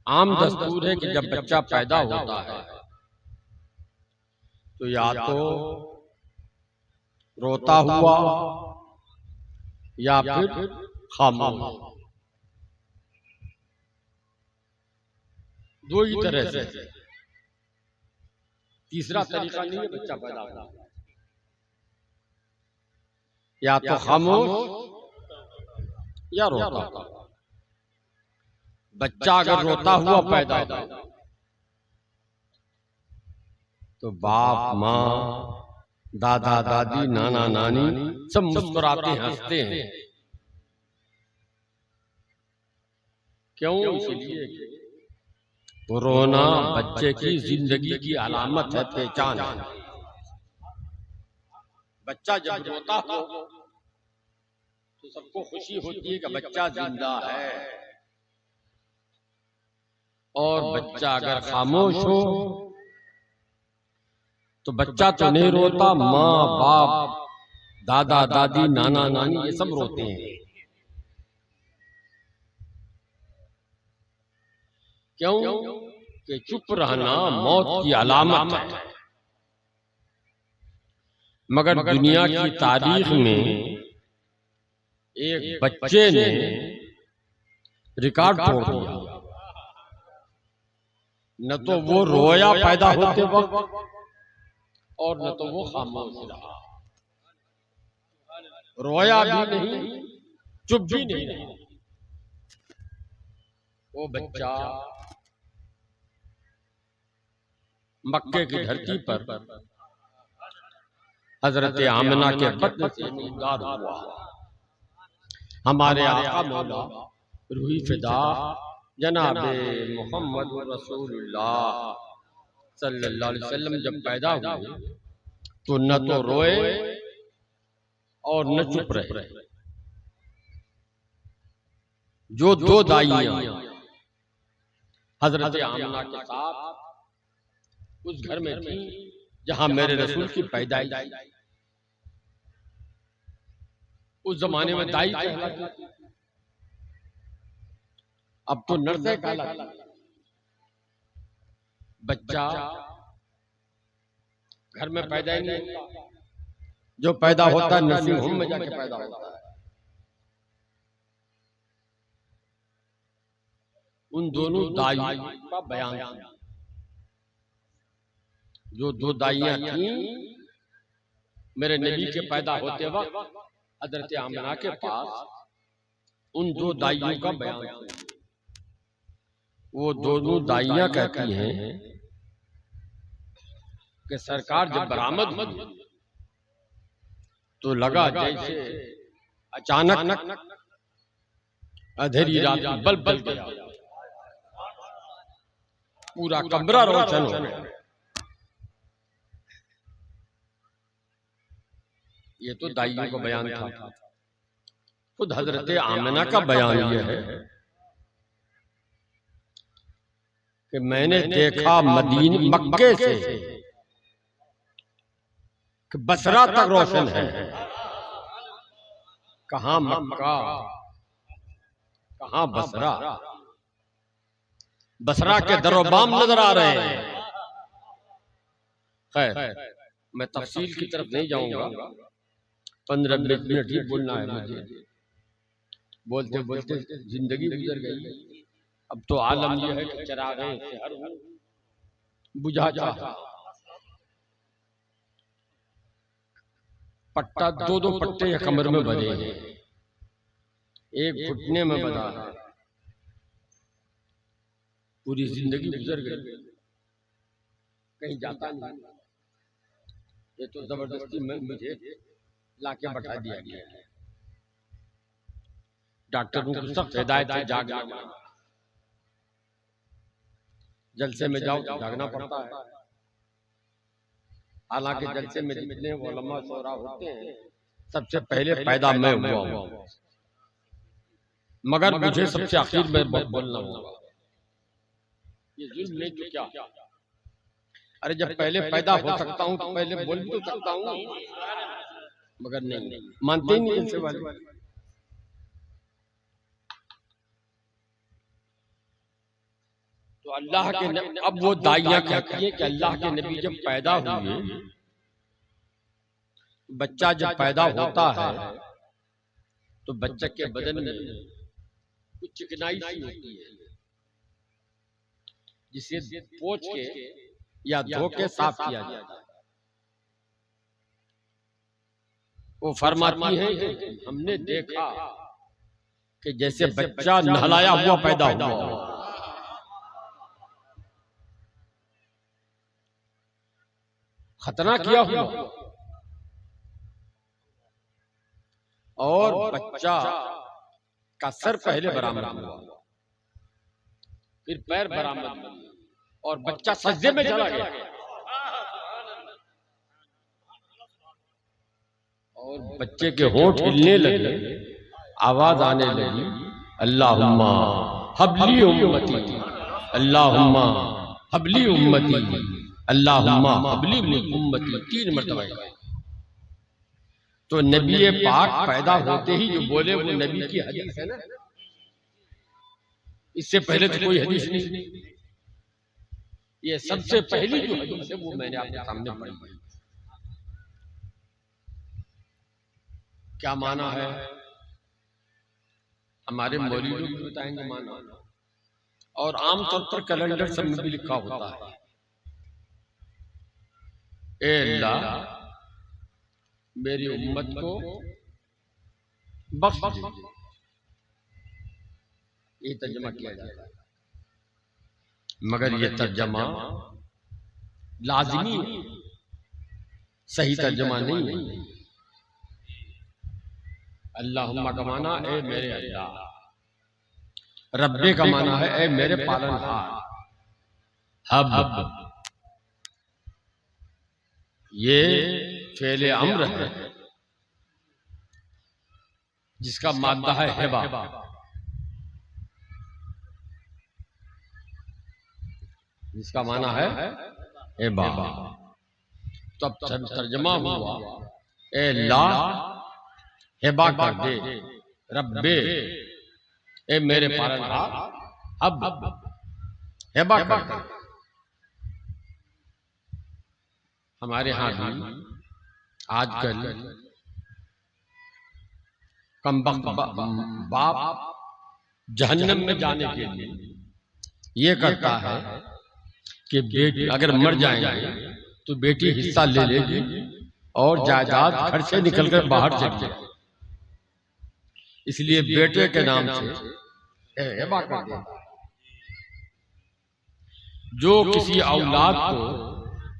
आम दस्तूर है कि जब बच्चा पैदा होता है तो या तो रोता हुआ या फिर खामोश, दो ही तरह से। तीसरा तरीका नहीं है बच्चा पैदा होना, या तो खामोश या रोता। बच्चा अगर रोता हुआ पैदा हो तो बाप माँ, दादा दादी, नाना नानी सब मुस्कुराते हंसते हैं। क्यों? इसलिए कि रोना बच्चे की जिंदगी की अलामत है, पहचान है। बच्चा जब रोता हो तो सबको खुशी होती है कि बच्चा जिंदा है, और बच्चा अगर खामोश हो तो बच्चा तो नहीं रोता, माँ बाप, दादा दादी, नाना नानी ये सब रोते हैं। क्यों? कि चुप रहना मौत की अलामत है। मगर दुनिया की तारीख में एक बच्चे ने रिकॉर्ड तोड़ दिया। न तो वो रोया पैदा होते वक्त और न तो वो खामोश रहा। रोया भी नहीं, चुप भी नहीं रहा। वो बच्चा मक्के की धरती पर हजरत आमिना के बत्न से नमदार हुआ। हमारे आका मौला रूही फिदा जनाबे मोहम्मद रसूलुल्लाह सल्लल्लाहु अलैहि वसल्लम जब पैदा हुए तो न तो रोए और न चुप रहे। जो दो दाइयां हजरत आमिना के साथ उस घर में थी जहां मेरे रसूल की पैदाइश, उस जमाने में दाई कहलाती थी, अब तो नर्से कहलाती। बच्चा घर में पैदा ही नहीं होता, जो पैदा होता है नर्सिंग होम में जाके पैदा होता है। उन दोनों दाइयों का बयान था। जो दो दाइयां थी मेरे नबी के पैदा होते वक्त हजरत आमिना के पास, उन दो दाइयों का बयान था। वो दोनों दाइयां कहती हैं कि सरकार जब बरामद हुई तो लगा जैसे अचानक अंधेरी रात में बल्ब बल गया, पूरा कमरा रोशन हो गया। ये तो दाइयों का बयान था। खुद हजरत आमिना का बयान यह है कि मैंने देखा मदीने मक्के से कि बसरा तक रोशन है। कहां मक्का, कहां बसरा? बसरा के दरोबाम नजर आ रहे हैं। खैर, मैं तफसील की तरफ नहीं जाऊंगा, 15 मिनट ही बोलना है मुझे। बोलते बोलते जिंदगी गुजर गई। अब तो आलम यह है कि चिरागें से हर बुझा चाहा। पट्टा दो पट्टे या कमर में बंधे हैं, एक घुटने में बंधा है। पूरी जिंदगी गुजर गई, कहीं जाता नहीं। ये तो जबरदस्ती में मुझे लाके बैठा दिया गया। डॉक्टरों को सख्त हिदायत है जागना। जलसे में जाओ तो जागना पड़ता है। हालांकि जलसे में जितने उलमा शोरा होते हैं सबसे पहले पैदा मैं हुआ हूं, मगर मुझे सबसे आखिर में बोलना होगा। ये जुल्म नहीं तो क्या? अरे जब पहले पैदा हो सकता हूं तो पहले बोल भी तो सकता हूं, मगर नहीं मानते ही नहीं जलसे वाले। तो अल्लाह के अब वो दाइयां कहती है कि अल्लाह के नबी जब पैदा हुए, बच्चा जब पैदा होता है तो बच्चे के बदन में कुछ चिकनाई सी होती है, जिसे पोंछ के या धो के साफ किया जाता है। वो फरमाती है कि हमने देखा कि जैसे बच्चा नहलाया हुआ पैदा हुआ, खतना किया हुआ, और बच्चा का सर पहले बरामद हुआ, फिर पैर बरामद हुआ, और बच्चा सजदे में चला गया, और बच्चे के होंठ हिलने लगे, आवाज आने लगी, अल्लाहुम्मा हबली उम्मती, अल्लाहुम्मा हबली उम्मती, अल्लाहुम्मा हबली उम्मती, 3 मरतबा। तो नबी पाक पैदा होते ही जो बोले वो नबी की हदीस है ना, इससे पहले तो कोई हदीस नहीं। ये सबसे पहली जो हदीस है वो मैंने आपके सामने पढ़ी। क्या माना है? हमारे मौलवी लोग बताएंगे माना, और आमतौर पर कैलेंडर सब में भी लिखा होता है, ए अल्लाह मेरी उम्मत को बख्श दे, ये तर्जमा किया जाता है। मगर ये तर्जमा लाजिमी सही तर्जमा नहीं है। अल्लाहुम्मा का माना ए मेरे अल्लाह, रब्बे का माना है ए मेरे पालनहार, हब ये फेले अम्र है जिसका मादा है हेबा, जिसका माना है हेबा। तब तर्जमा हुआ ए अल्लाह हेबा कर दे, रब्बे ए मेरे पालनहार, अब हेबा कर दे। हमारे यहाँ भी आजकल कमबख्त बाप जहन्नम में जाने के लिए ये करता है कि बेटी अगर मर जाएंगे तो बेटी हिस्सा ले लेगी और जायदाद घर से निकलकर बाहर चली जाए, इसलिए बेटे के नाम से हेबा कर देता है। जो किसी औलाद को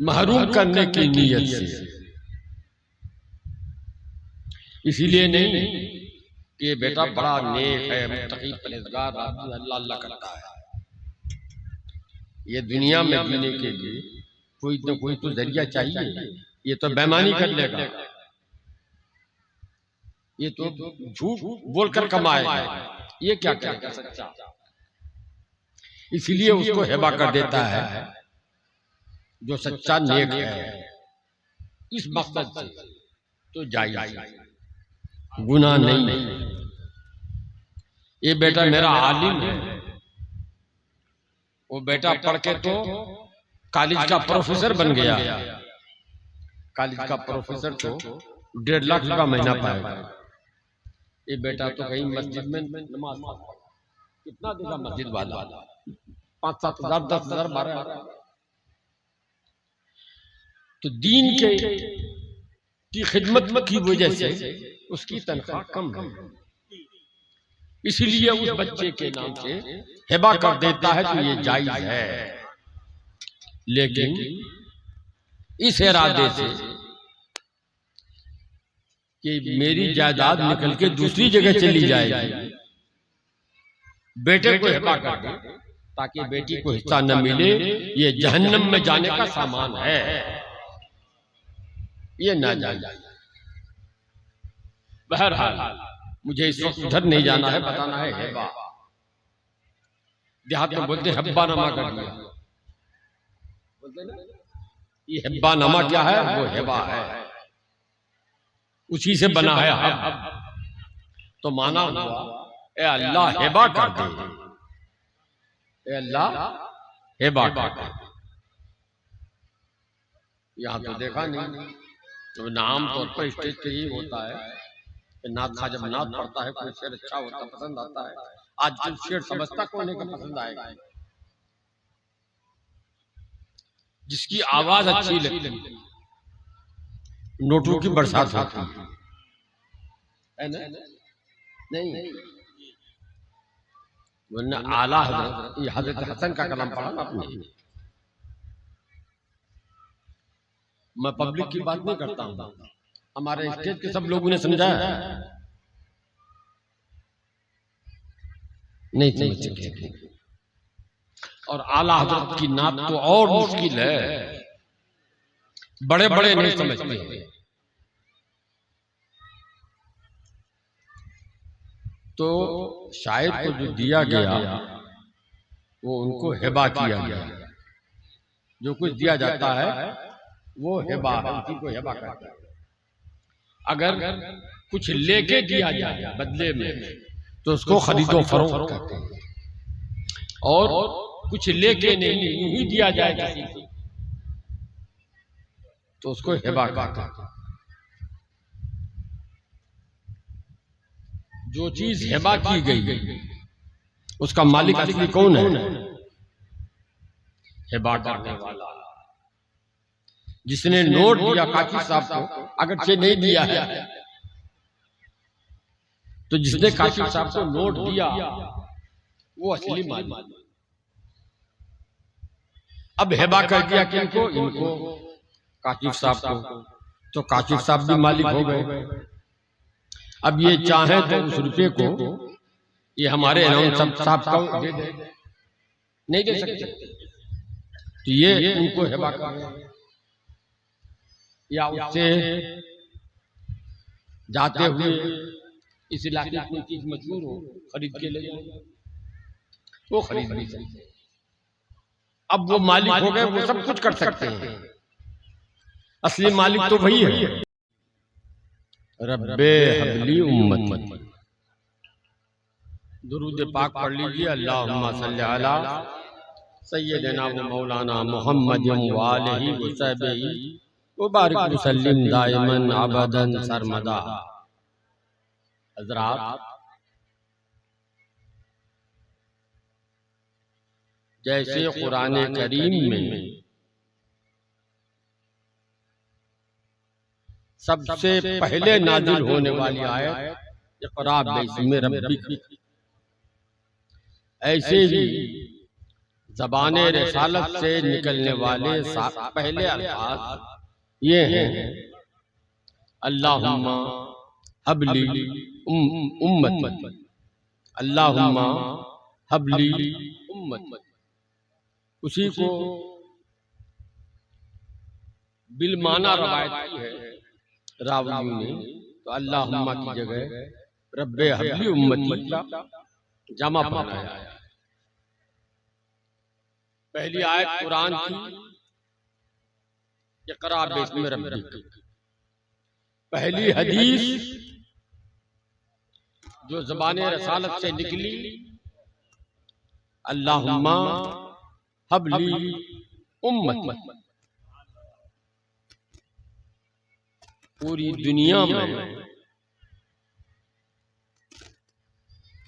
महरूम करने की नीयत से, इसीलिए नहीं कि बेटा बड़ा नेक है, मुत्तकी परहेजगार आदमी, अल्लाह अल्लाह करता है। ये दुनिया में जीने के लिए कोई न कोई तो जरिया चाहिए, ये तो बेईमानी कर लेगा, ये तो झूठ बोलकर कमाएगा, ये क्या करेगा सच्चा। इसलिए उसको हेबा कर देता है जो सच्चा नेक है, इस मकसद से तो जायज, गुनाह नहीं। ये बेटा मेरा आलिम है, वो बेटा पढ़ के तो कॉलेज का प्रोफेसर बन गया, कॉलेज का प्रोफेसर तो 1.5 लाख का महीना पाएगा। ये बेटा तो कहीं मस्जिद में नमाज पढ़ता, कितना देगा मस्जिद वाला? 5-7 हजार, 10 हजार, 12 हजार। तो दीन की खिदमत की वजह से उसकी तनख्वाह कम है, इसलिए उस बच्चे के नाम से हेबा कर देता है, तो ये जायज है। लेकिन इस इरादे से कि मेरी जायदाद निकल के दूसरी जगह चली जाएगी, बेटे को हेबा कर दे ताकि बेटी को हिस्सा न मिले, ये जहन्नम में जाने का सामान है, ये ना जाए। बहरहाल मुझे इस वक्त उधर नहीं जाना है, बताना है हेबा। देहात में बोलते हब्बा नमा कर दिया, बोलते ना, ये हब्बा नमा क्या है? वो हेबा है, उसी से बना है हब। तो माना हुआ ए अल्लाह हेबा कर दे, ए अल्लाह हेबा का। यहाँ तो देखा नहीं, तो नाम तौर पर स्टेज पे ही होता है कि नाथ खा जब नाथ पढ़ता है कोई शेर अच्छा होता पसंद आता है। आजकल शेर समझता कौन है कि पसंद आएगा, जिसकी आवाज अच्छी लगती है, नोटों की बरसात होती है ना? नहीं, वरना आला हजरत, ये हजरत हसन का कलाम पढ़ा ना आपने। मैं पब्लिक की बात नहीं करता हूँ, हमारे स्टेज के सब लोगों ने समझाया, नहीं समझ सके। और आला हजरत की नात तो और मुश्किल है, बड़े बड़े नहीं समझते हैं। तो शायर को जो दिया गया वो उनको हिबा किया गया। जो कुछ दिया जाता है वो हिबा है, उसी को हिबा कहते हैं। अगर कुछ लेके दिया जाए बदले में तो उसको खरीदो फरोख्त कहते हैं, और कुछ लेके नहीं यूं ही दिया जाए किसी को तो उसको हिबा कहते हैं। जो चीज हिबा की गई उसका मालिक असली कौन है? हिबा करने वाला। जिसने नोट दिया काशिफ साहब को, अगरचे नहीं दिया है, तो जिसने काशिफ साहब को नोट दिया वो असली मालिक। अब हिबा कर दिया किनको? इनको, काशिफ साहब को, तो काशिफ साहब भी मालिक हो गए। अब ये चाहे तो उस रुपये को ये हमारे इनाम साहब को दे दे, नहीं दे सकते, तो ये उनको हिबा कर, या उससे जाते हुए इस इलाके की कोई चीज मशहूर हो खरीद के ले जाए, वो खरीद नहीं सकते। अब वो मालिक हो गए, वो सब कुछ कर सकते हैं, असली मालिक तो वही है। रब्बे हबली उम्मत। दुरूद पाक पढ़ लीजिए, अल्लाहुम्मा सल्ली अला सय्यदना व मौलाना मुहम्मद व आलिहि व सहबिहि व बारिक वसल्लिम दाइमन अबदन सरमदा। हजरात, जैसे कुरान करीम में सबसे पहले नाजिल होने वाली आयत इक़रा बिस्मि रब्बिक, ऐसे ही ज़बाने रिसालत से निकलने वाले पहले अल्फाज ये हैं, अल्लाहुम्मा हबली उम्मत, अल्लाहुम्मा हबली उम्मत। उसी को बिलमाना रवायत की है रावियों ने, तो अल्लाहुम्मा की जगह रब्बे हबली उम्मती का जमा बनाया। पहली आयत कुरान की इक़रा बिस्मि रब्बिक, पहली हदीस जो ज़बाने रसालत से निकली, अल्लाहुम्मा हबली उम्मत। पूरी दुनिया में